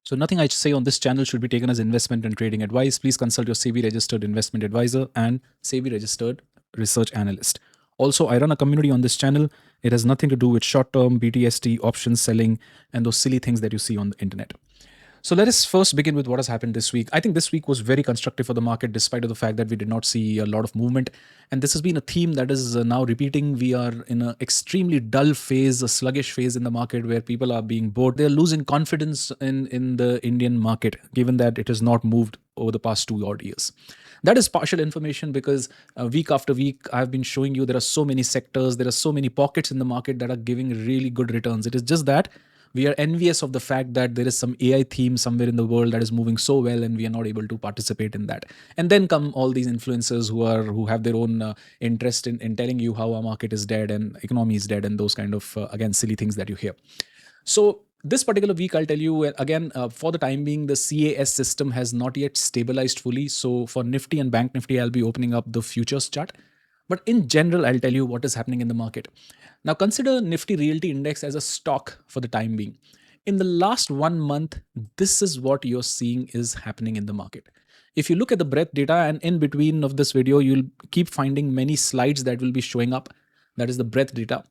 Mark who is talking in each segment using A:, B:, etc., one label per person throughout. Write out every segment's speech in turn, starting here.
A: So nothing I say on this channel should be taken as investment and trading advice. Please consult your SEBI registered investment advisor and SEBI registered research analyst. Also, I run a community on this channel. It has nothing to do with short-term BTST options selling and those silly things that you see on the internet. So let us first begin with what has happened this week. I think this week was very constructive for the market, despite of the fact that we did not see a lot of movement. And this has been a theme that is now repeating. We are in an extremely dull phase, a sluggish phase in the market where people are being bored. They're losing confidence in the Indian market, given that it has not moved over the past 2 odd years. That is partial information because week after week, I've been showing you there are so many sectors, there are so many pockets in the market that are giving really good returns. It is just that we are envious of the fact that there is some AI theme somewhere in the world that is moving so well, and we are not able to participate in that. And then come all these influencers who have their own interest in telling you how our market is dead and economy is dead and those kind of again silly things that you hear. So this particular week, I'll tell you again, for the time being, the CAS system has not yet stabilized fully. So for Nifty and Bank Nifty, I'll be opening up the futures chart. But in general, I'll tell you what is happening in the market. Now consider Nifty Realty Index as a stock for the time being. In the last 1 month, this is what you're seeing is happening in the market. If you look at the breadth data, and in between of this video, you'll keep finding many slides that will be showing up. That is the breadth data.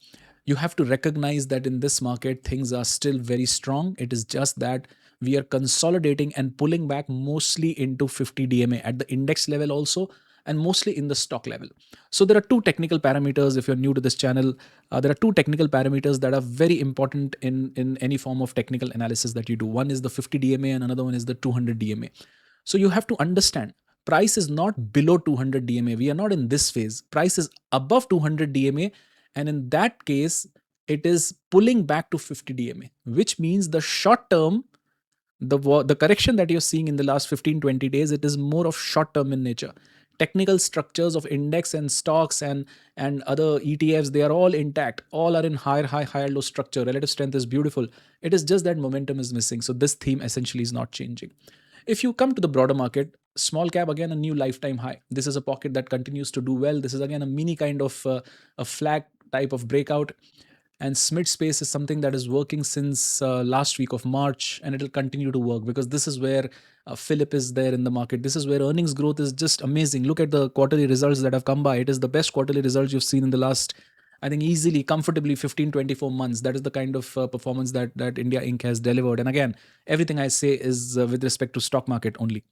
A: You have to recognize that in this market, things are still very strong. It is just that we are consolidating and pulling back mostly into 50 DMA at the index level also, and mostly in the stock level. So there are two technical parameters. If you're new to this channel, there are two technical parameters that are very important in any form of technical analysis that you do. One is the 50 DMA and another one is the 200 DMA. So you have to understand price is not below 200 DMA. We are not in this phase. Price is above 200 DMA. And in that case, it is pulling back to 50 DMA, which means the short term, the correction that you're seeing in the last 15-20 days, it is more of short term in nature. Technical structures of index and stocks and other ETFs, they are all intact. All are in higher low structure. Relative strength is beautiful. It is just that momentum is missing. So this theme essentially is not changing. If you come to the broader market, small cap, again, a new lifetime high. This is a pocket that continues to do well. This is again a mini kind of a flag type of breakout. And SMID space is something that is working since last week of March, and it will continue to work because this is where Philip is there in the market. This is where earnings growth is just amazing. Look at the quarterly results that have come by. It is the best quarterly results you've seen in the last, I think, easily, comfortably 15-24 months. That is the kind of performance that India Inc. has delivered. And again, everything I say is with respect to stock market only.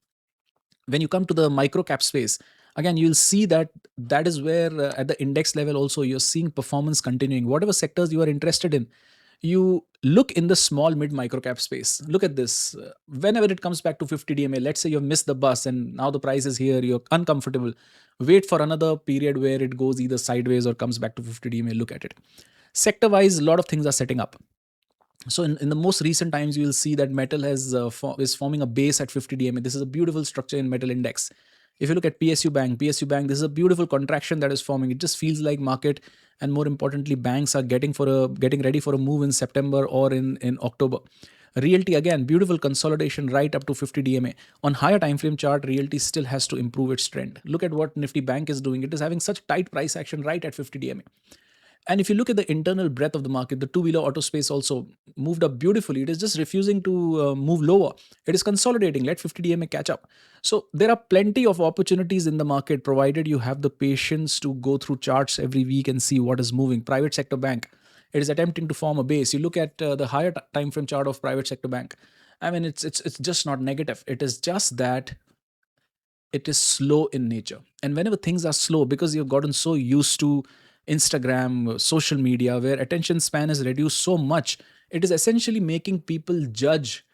A: When you come to the micro cap space, again, you'll see that that is where at the index level also you're seeing performance continuing. Whatever sectors you are interested in, you look in the small mid micro cap space. Look at this. Whenever it comes back to 50 DMA, let's say you've missed the bus and now the price is here, you're uncomfortable. Wait for another period where it goes either sideways or comes back to 50 DMA. Look at it. Sector wise, a lot of things are setting up. So in the most recent times, you will see that metal is forming a base at 50 DMA. This is a beautiful structure in metal index. If you look at PSU Bank, this is a beautiful contraction that is forming. It just feels like market, and more importantly, banks are getting ready for a move in September or in October. Realty, again, beautiful consolidation right up to 50 DMA. On higher time frame chart, Realty still has to improve its trend. Look at what Nifty Bank is doing. It is having such tight price action right at 50 DMA. And if you look at the internal breadth of the market, the two-wheeler auto space also moved up beautifully. It is just refusing to move lower. It is consolidating. Let 50 DMA catch up. So there are plenty of opportunities in the market, provided you have the patience to go through charts every week and see what is moving. Private sector bank, it is attempting to form a base. You look at the higher time frame chart of private sector bank. I mean, it's just not negative. It is just that it is slow in nature. And whenever things are slow, because you've gotten so used to Instagram, social media, where attention span is reduced so much, it is essentially making people judge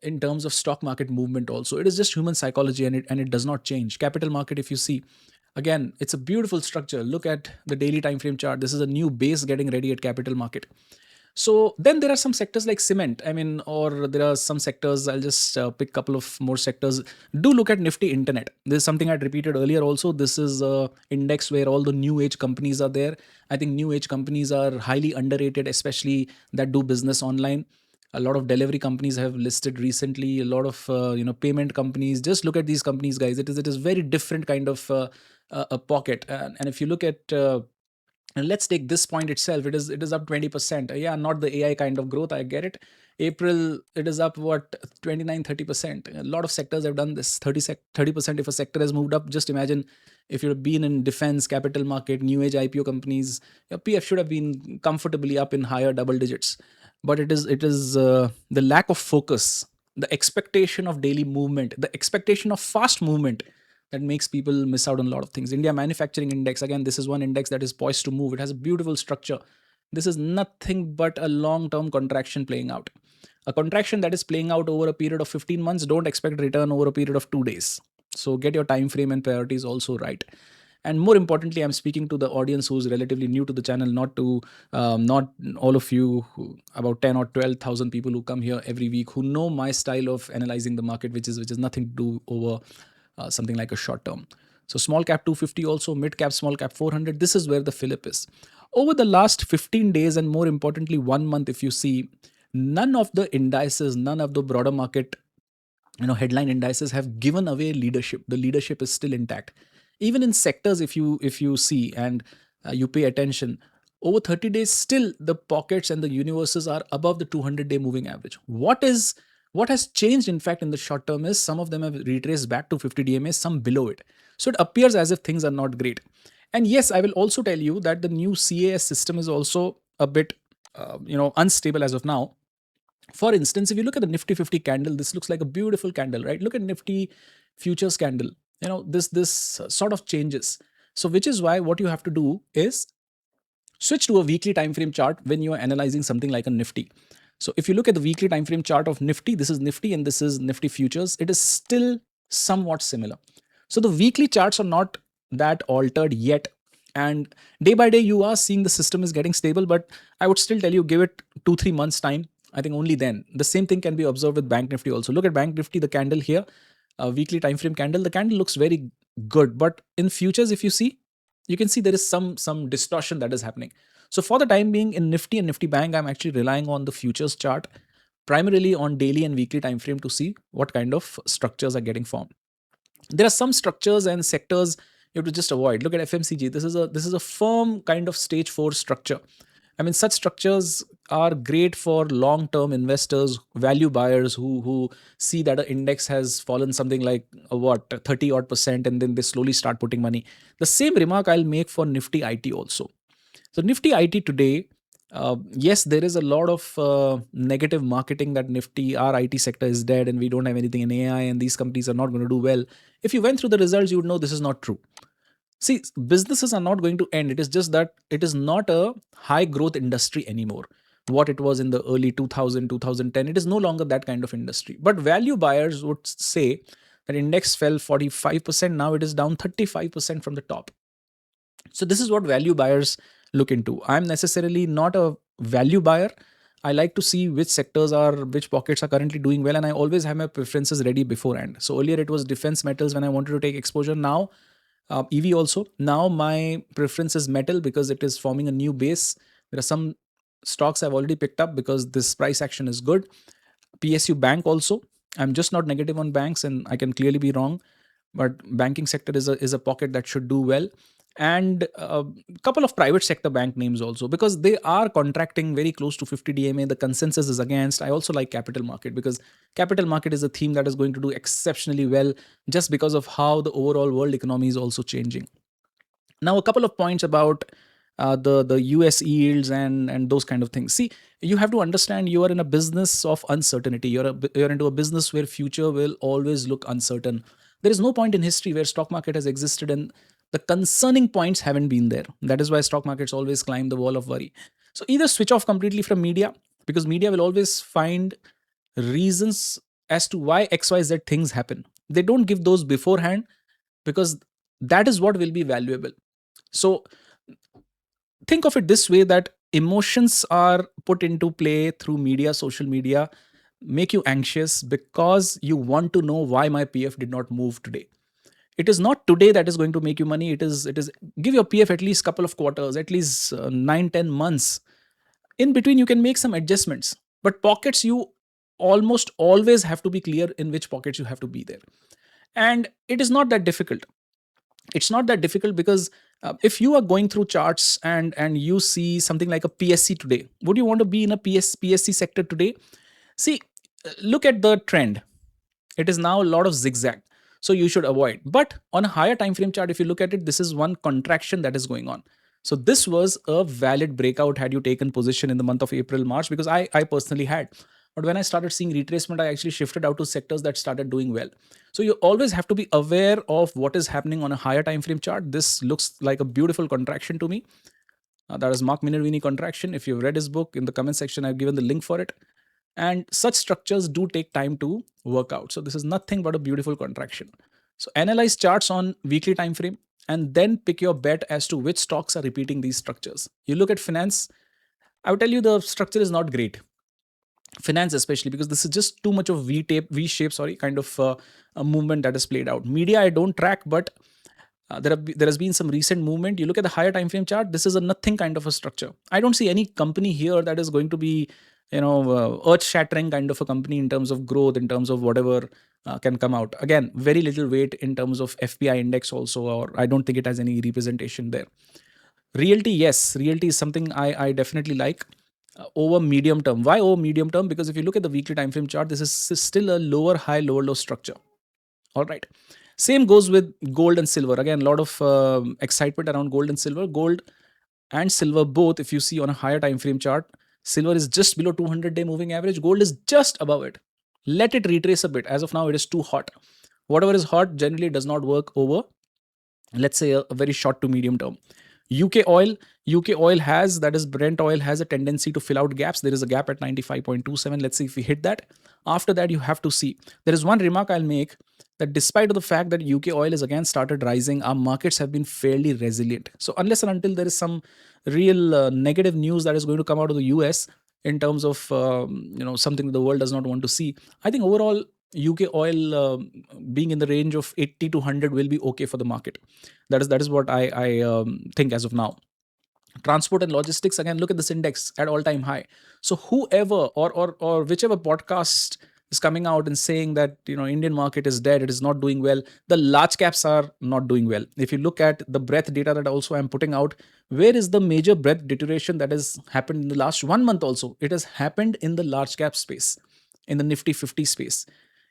A: in terms of stock market movement also. It is just human psychology, and it does not change. Capital market, if you see, again, it's a beautiful structure. Look at the daily time frame chart. This is a new base getting ready at capital market. So then there are some sectors like cement. I mean, or there are some sectors, I'll just pick a couple of more sectors. Do look at Nifty Internet. This is something I'd repeated earlier also. This is a index where all the new age companies are there. I think new age companies are highly underrated, especially that do business online. A lot of delivery companies have listed recently. A lot of payment companies. Just look at these companies, guys. It is very different kind of a pocket. And if you look at and let's take this point itself. It is up 20%. Yeah, not the AI kind of growth. I get it. April, it is up what, 29-30%. A lot of sectors have done this. 30% if a sector has moved up. Just imagine if you've been in defense, capital market, new age IPO companies, your PF should have been comfortably up in higher double digits. But it is the lack of focus, the expectation of daily movement, the expectation of fast movement that makes people miss out on a lot of things. India Manufacturing Index, again, this is one index that is poised to move. It has a beautiful structure. This is nothing but a long term contraction playing out. A contraction that is playing out over a period of 15 months, don't expect return over a period of 2 days. So get your time frame and priorities also right. And more importantly, I'm speaking to the audience who's relatively new to the channel, not all of you, about 10 or 12,000 people who come here every week, who know my style of analyzing the market, which is nothing to do over something like a short term. So small cap 250, also mid cap, small cap 400. This is where the fillip is. Over the last 15 days, and more importantly 1 month, if you see, none of the indices, none of the broader market, headline indices have given away leadership. The leadership is still intact. Even in sectors, if you see and you pay attention, over 30 days, still the pockets and the universes are above the 200-day moving average. What has changed, in fact, in the short term is some of them have retraced back to 50 DMA, some below it. So it appears as if things are not great. And yes, I will also tell you that the new CAS system is also a bit, unstable as of now. For instance, if you look at the Nifty 50 candle, this looks like a beautiful candle, right? Look at Nifty futures candle. This sort of changes. So which is why what you have to do is switch to a weekly time frame chart when you are analyzing something like a Nifty. So if you look at the weekly time frame chart of Nifty, this is Nifty and this is Nifty futures, it is still somewhat similar. So the weekly charts are not that altered yet. And day by day, you are seeing the system is getting stable, but I would still tell you, give it 2-3 months time. I think only then. The same thing can be observed with Bank Nifty also. Look at Bank Nifty, the candle here, weekly time frame candle. The candle looks very good, but in futures, if you see, you can see there is some distortion that is happening. So for the time being, in Nifty and Nifty Bank, I'm actually relying on the futures chart, primarily on daily and weekly time frame, to see what kind of structures are getting formed. There are some structures and sectors you have to just avoid. Look at FMCG. This is a firm kind of stage 4 structure. I mean, such structures are great for long-term investors, value buyers who see that an index has fallen something like 30 odd percent, and then they slowly start putting money. The same remark I'll make for Nifty IT also. So Nifty IT today, yes, there is a lot of negative marketing that our IT sector is dead and we don't have anything in AI and these companies are not going to do well. If you went through the results, you would know this is not true. See, businesses are not going to end. It is just that it is not a high growth industry anymore. What it was in the early 2000, 2010, it is no longer that kind of industry. But value buyers would say that index fell 45%. Now it is down 35% from the top. So this is what value buyers look into. I'm necessarily not a value buyer. I like to see which pockets are currently doing well, and I always have my preferences ready beforehand. So earlier it was defense metals when I wanted to take exposure. Now EV also. Now my preference is metal because it is forming a new base. There are some stocks I've already picked up because this price action is good. PSU Bank also. I'm just not negative on banks, and I can clearly be wrong, but banking sector is a pocket that should do well. And a couple of private sector bank names also, because they are contracting very close to 50 DMA. The consensus is against. I also like capital market because capital market is a theme that is going to do exceptionally well just because of how the overall world economy is also changing. Now, a couple of points about the US yields and those kind of things. See, you have to understand you are in a business of uncertainty. You're into a business where future will always look uncertain. There is no point in history where stock market has existed and the concerning points haven't been there. That is why stock markets always climb the wall of worry. So either switch off completely from media, because media will always find reasons as to why XYZ things happen. They don't give those beforehand because that is what will be valuable. So think of it this way, that emotions are put into play through media, social media, make you anxious because you want to know why my PF did not move today. It is not today that is going to make you money. It is give your PF at least couple of quarters, at least 9-10 months. In between you can make some adjustments, but pockets, you almost always have to be clear in which pockets you have to be there. And it is not that difficult. It's not that difficult because if you are going through charts and you see something like a PSC today, would you want to be in a PSC sector today? See, look at the trend. It is now a lot of zigzag. So you should avoid. But on a higher time frame chart, if you look at it, this is one contraction that is going on. So this was a valid breakout had you taken position in the month of April, March, because I personally had. But when I started seeing retracement, I actually shifted out to sectors that started doing well. So you always have to be aware of what is happening on a higher time frame chart. This looks like a beautiful contraction to me. That is Mark Minervini contraction. If you've read his book, in the comment section, I've given the link for it. And such structures do take time to work out. So this is nothing but a beautiful contraction. So analyze charts on weekly time frame and then pick your bet as to which stocks are repeating these structures. You look at finance, I would tell you the structure is not great. Finance especially, because this is just too much of V shape, kind of a movement that has played out. Media I don't track, but there has been some recent movement. You look at the higher time frame chart, this is a nothing kind of a structure. I don't see any company here that is going to be earth shattering kind of a company in terms of growth, in terms of whatever can come out. Again, very little weight in terms of FPI index also, or I don't think it has any representation there. Realty, yes, realty is something I definitely like over medium term. Why over medium term? Because if you look at the weekly time frame chart, this is still a lower high, lower low structure. All right. Same goes with gold and silver. Again, a lot of excitement around gold and silver. Gold and silver both, if you see on a higher time frame chart, silver is just below 200-day moving average. Gold is just above it. Let it retrace a bit. As of now, it is too hot. Whatever is hot generally does not work over, let's say, a very short to medium term. UK oil has, that is Brent oil, has a tendency to fill out gaps. There is a gap at 95.27. Let's see if we hit that. After that, you have to see. There is one remark I'll make, that despite of the fact that UK oil is again started rising, our markets have been fairly resilient. So unless and until there is some real negative news that is going to come out of the US in terms of something the world does not want to see, I think overall UK oil being in the range of 80 to 100 will be okay for the market. That is what I think as of now. Transport and logistics, again, look at this index at all time high. So whoever or whichever podcast is coming out and saying that Indian market is dead, it is not doing well, the large caps are not doing well. If you look at the breadth data that also I'm putting out, where is the major breadth deterioration that has happened in the last 1 month? Also, it has happened in the large cap space, in the Nifty 50 space.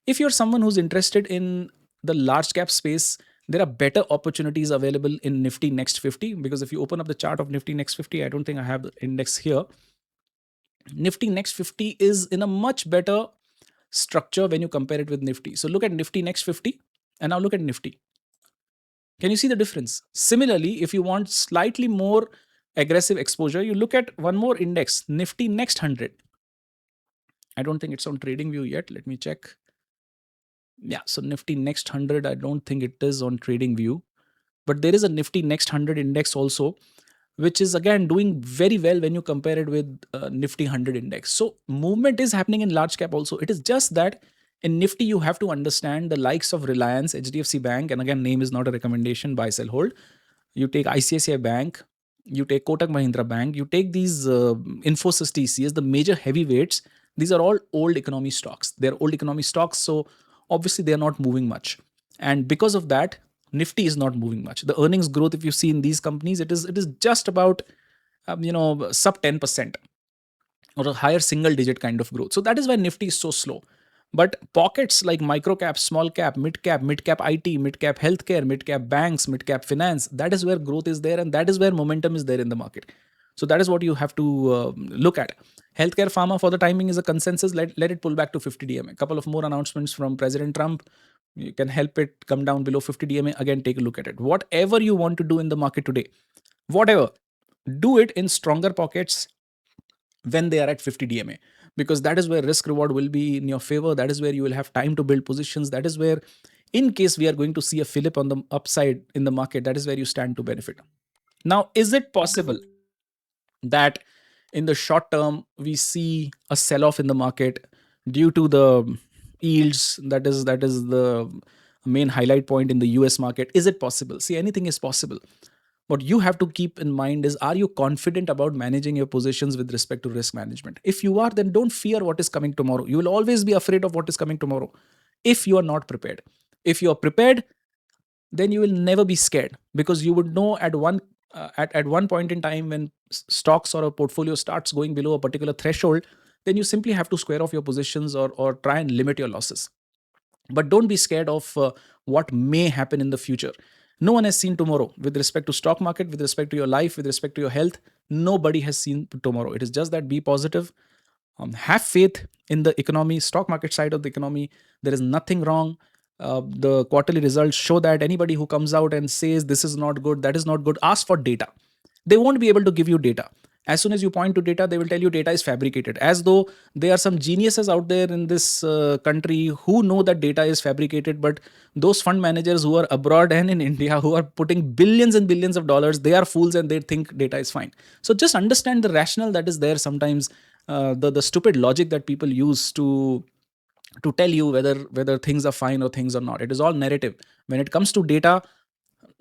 A: If you're someone who's interested in the large cap space, there are better opportunities available in Nifty Next 50, because if you open up the chart of Nifty Next 50, I don't think I have the index here. Nifty Next 50 is in a much better structure when you compare it with Nifty. So look at Nifty Next 50 and now look at Nifty. Can you see the difference? Similarly, if you want slightly more aggressive exposure, you look at one more index, Nifty Next 100. I don't think it's on TradingView yet. Let me check. Yeah, so Nifty Next 100, I don't think it is on TradingView, but there is a Nifty Next 100 index also, which is again doing very well when you compare it with Nifty 100 index. So movement is happening in large cap also. It is just that in Nifty, you have to understand the likes of Reliance, HDFC Bank, and again, name is not a recommendation, buy, sell, hold. You take ICICI Bank, you take Kotak Mahindra Bank, you take these Infosys TCS, the major heavyweights. These are all old economy stocks. They're old economy stocks, so obviously they are not moving much. And because of that, Nifty is not moving much. The earnings growth, if you see in these companies, it is just about sub 10% or a higher single digit kind of growth. So that is why Nifty is so slow. But pockets like micro cap, small cap, mid cap IT, mid cap healthcare, mid cap banks, mid cap finance, that is where growth is there and that is where momentum is there in the market. So that is what you have to look at. Healthcare pharma for the timing is a consensus. Let it pull back to 50 DMA. A couple of more announcements from President Trump. You can help it come down below 50 DMA. Again, take a look at it. Whatever you want to do in the market today, whatever, do it in stronger pockets when they are at 50 DMA, because that is where risk reward will be in your favor. That is where you will have time to build positions. That is where, in case we are going to see a fillip on the upside in the market, that is where you stand to benefit. Now, is it possible that in the short term we see a sell off in the market due to the yields? That is the main highlight point in the US market. Is it possible? See, anything is possible. What you have to keep in mind is, are you confident about managing your positions with respect to risk management? If you are, then don't fear what is coming tomorrow. You will always be afraid of what is coming tomorrow if you are not prepared. If you are prepared, then you will never be scared, because you would know at one point in time when stocks or a portfolio starts going below a particular threshold, then you simply have to square off your positions or try and limit your losses. But don't be scared of what may happen in the future. No one has seen tomorrow with respect to stock market, with respect to your life, with respect to your health. Nobody has seen tomorrow. It is just that be positive, have faith in the economy, stock market side of the economy. There is nothing wrong. The quarterly results show that. Anybody who comes out and says this is not good, that is not good, ask for data. They won't be able to give you data. As soon as you point to data, they will tell you data is fabricated, as though there are some geniuses out there in this country who know that data is fabricated. But those fund managers who are abroad and in India, who are putting billions and billions of dollars, they are fools and they think data is fine. So just understand the rationale that is there sometimes. The stupid logic that people use to tell you whether things are fine or things are not. It is all narrative. When it comes to data,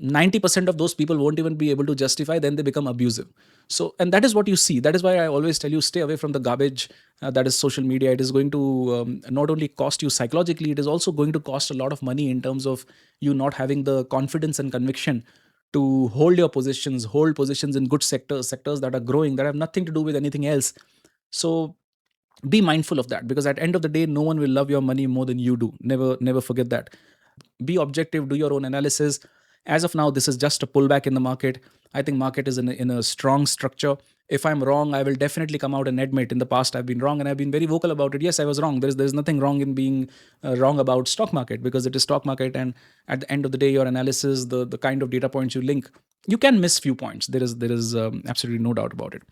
A: 90% of those people won't even be able to justify, then they become abusive. So, and that is what you see. That is why I always tell you, stay away from the garbage that is social media. It is going to not only cost you psychologically, it is also going to cost a lot of money in terms of you not having the confidence and conviction to hold your positions, hold positions in good sectors that are growing, that have nothing to do with anything else. So be mindful of that, because at the end of the day, no one will love your money more than you do. Never forget that. Be objective, do your own analysis. As of now, this is just a pullback in the market. I think market is in a strong structure. If I'm wrong, I will definitely come out and admit in the past I've been wrong, and I've been very vocal about it. Yes, I was wrong. There's nothing wrong in being wrong about stock market, because it is stock market, and at the end of the day, your analysis, the kind of data points you link, you can miss few points. There is absolutely no doubt about it.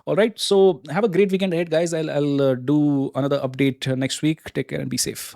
A: All right, so have a great weekend ahead, guys. I'll do another update next week. Take care and be safe.